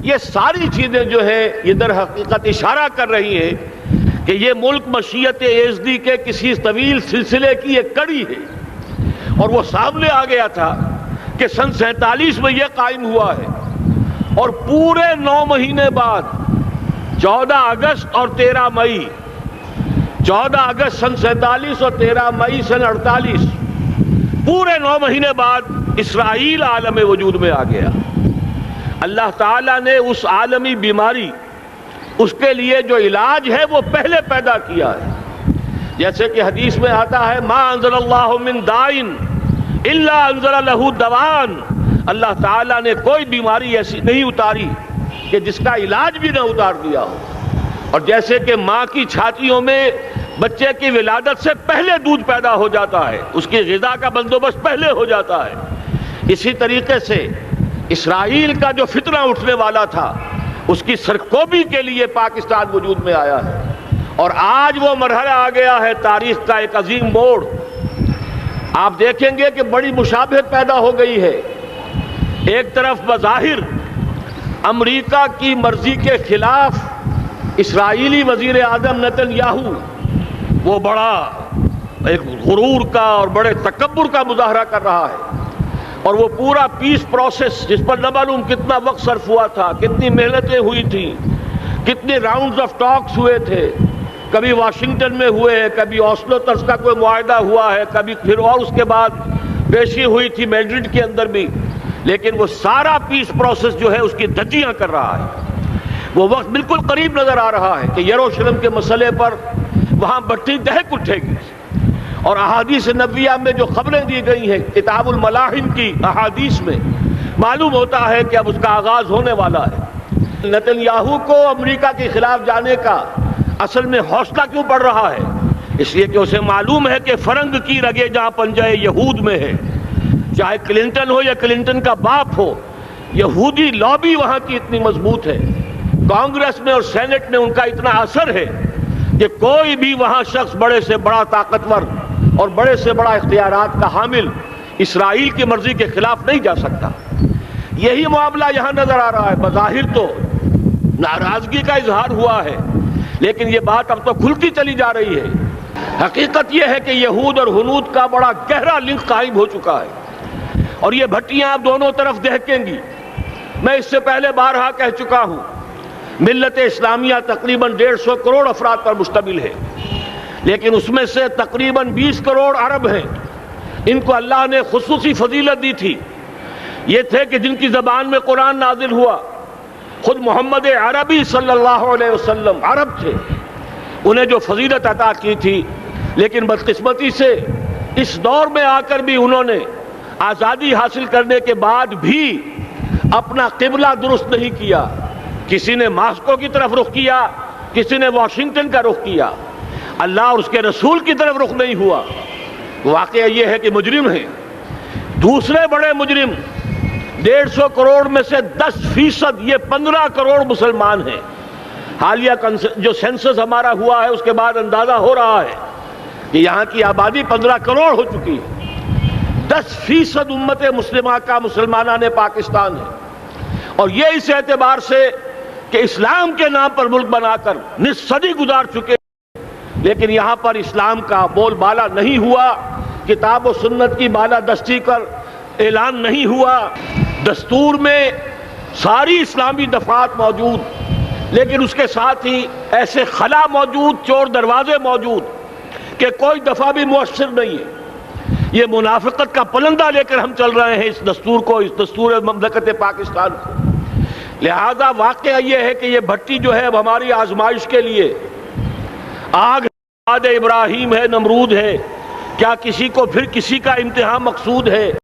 یہ ساری چیزیں جو ہے یہ در حقیقت اشارہ کر رہی ہیں کہ یہ ملک مشیت ایزدی کے کسی طویل سلسلے کی ایک کڑی ہے، اور وہ سامنے آ گیا تھا کہ سن 47 میں یہ قائم ہوا ہے، اور پورے 9 مہینے بعد 14 اگست اور 13 مئی 14 اگست سن 47 اور 13 مئی سن 48 پورے 9 مہینے بعد اسرائیل عالم وجود میں آ گیا۔ اللہ تعالیٰ نے اس عالمی بیماری، اس کے لیے جو علاج ہے وہ پہلے پیدا کیا ہے، جیسے کہ حدیث میں آتا ہے ما انزل اللہ من دائن الا انزل له دوان، اللہ تعالیٰ نے کوئی بیماری ایسی نہیں اتاری کہ جس کا علاج بھی نہ اتار دیا ہو۔ اور جیسے کہ ماں کی چھاتیوں میں بچے کی ولادت سے پہلے دودھ پیدا ہو جاتا ہے، اس کی غذا کا بندوبست پہلے ہو جاتا ہے، اسی طریقے سے اسرائیل کا جو فتنہ اٹھنے والا تھا اس کی سرکوبی کے لیے پاکستان وجود میں آیا ہے، اور آج وہ مرحلہ آ گیا ہے تاریخ کا ایک عظیم موڑ۔ آپ دیکھیں گے کہ بڑی مشابہت پیدا ہو گئی ہے۔ ایک طرف بظاہر امریکہ کی مرضی کے خلاف اسرائیلی وزیر اعظم نتن یاہو وہ بڑا ایک غرور کا اور بڑے تکبر کا مظاہرہ کر رہا ہے، اور وہ پورا پیس پروسیس جس پر نہ معلوم کتنا وقت صرف ہوا تھا، کتنی محنتیں ہوئی تھیں، کتنے راؤنڈز آف ٹاکس ہوئے تھے، کبھی واشنگٹن میں ہوئے ہیں، کبھی اوسلو طرز کا کوئی معاہدہ ہوا ہے، کبھی پھر اور اس کے بعد پیشی ہوئی تھی میڈرڈ کے اندر بھی، لیکن وہ سارا پیس پروسیس جو ہے اس کی دھجیاں کر رہا ہے۔ وہ وقت بالکل قریب نظر آ رہا ہے کہ یروشلم کے مسئلے پر وہاں بٹی دہک اٹھے گی، اور احادیث نبویہ میں جو خبریں دی گئی ہیں کتاب الملاحم کی احادیث میں معلوم ہوتا ہے کہ اب اس کا آغاز ہونے والا ہے۔ نتن یاہو کو امریکہ کے خلاف جانے کا اصل میں حوصلہ کیوں پڑ رہا ہے؟ اس لیے کہ اسے معلوم ہے کہ فرنگ کی رگیں جہاں پنجہ یہود میں ہے، چاہے کلنٹن ہو یا کلنٹن کا باپ ہو، یہودی لابی وہاں کی اتنی مضبوط ہے، کانگریس میں اور سینٹ میں ان کا اتنا اثر ہے کہ کوئی بھی وہاں شخص بڑے سے بڑا طاقتور اور بڑے سے بڑا اختیارات کا حامل اسرائیل کی مرضی کے خلاف نہیں جا سکتا۔ یہی معاملہ یہاں نظر آ رہا ہے۔ بظاہر تو ناراضگی کا اظہار ہوا ہے، لیکن یہ بات اب تو کھلتی چلی جا رہی ہے۔ حقیقت یہ ہے کہ یہود اور ہنود کا بڑا گہرا لنک قائم ہو چکا ہے، اور یہ بھٹیاں اب دونوں طرف دہکیں گی۔ میں اس سے پہلے بارہا کہہ چکا ہوں، ملت اسلامیہ تقریباً 150 کروڑ افراد پر مشتمل ہے، لیکن اس میں سے تقریباً 20 کروڑ عرب ہیں۔ ان کو اللہ نے خصوصی فضیلت دی تھی، یہ تھے کہ جن کی زبان میں قرآن نازل ہوا، خود محمد عربی صلی اللہ علیہ وسلم عرب تھے، انہیں جو فضیلت عطا کی تھی، لیکن بدقسمتی سے اس دور میں آ کر بھی انہوں نے آزادی حاصل کرنے کے بعد بھی اپنا قبلہ درست نہیں کیا۔ کسی نے ماسکو کی طرف رخ کیا، کسی نے واشنگٹن کا رخ کیا، اللہ اور اس کے رسول کی طرف رخ نہیں ہوا۔ واقعہ یہ ہے کہ مجرم ہیں، دوسرے بڑے مجرم 150 کروڑ میں سے 10%، یہ 15 کروڑ مسلمان ہیں۔ حالیہ جو سینسس ہمارا ہوا ہے اس کے بعد اندازہ ہو رہا ہے کہ یہاں کی آبادی 15 کروڑ ہو چکی ہے۔ 10% امت مسلمہ کا مسلمانان پاکستان ہے، اور یہ اس اعتبار سے کہ اسلام کے نام پر ملک بنا کر نصف صدی گزار چکے، لیکن یہاں پر اسلام کا بول بالا نہیں ہوا، کتاب و سنت کی بالا دستی کر اعلان نہیں ہوا۔ دستور میں ساری اسلامی دفعات موجود، لیکن اس کے ساتھ ہی ایسے خلا موجود، چور دروازے موجود کہ کوئی دفعہ بھی مؤثر نہیں ہے۔ یہ منافقت کا پلندہ لے کر ہم چل رہے ہیں اس دستور کو، اس دستور مملکت پاکستان کو۔ لہذا واقعہ یہ ہے کہ یہ بھٹی جو ہے اب ہماری آزمائش کے لیے آگ ابراہیم ہے، نمرود ہے، کیا کسی کو پھر کسی کا امتحان مقصود ہے؟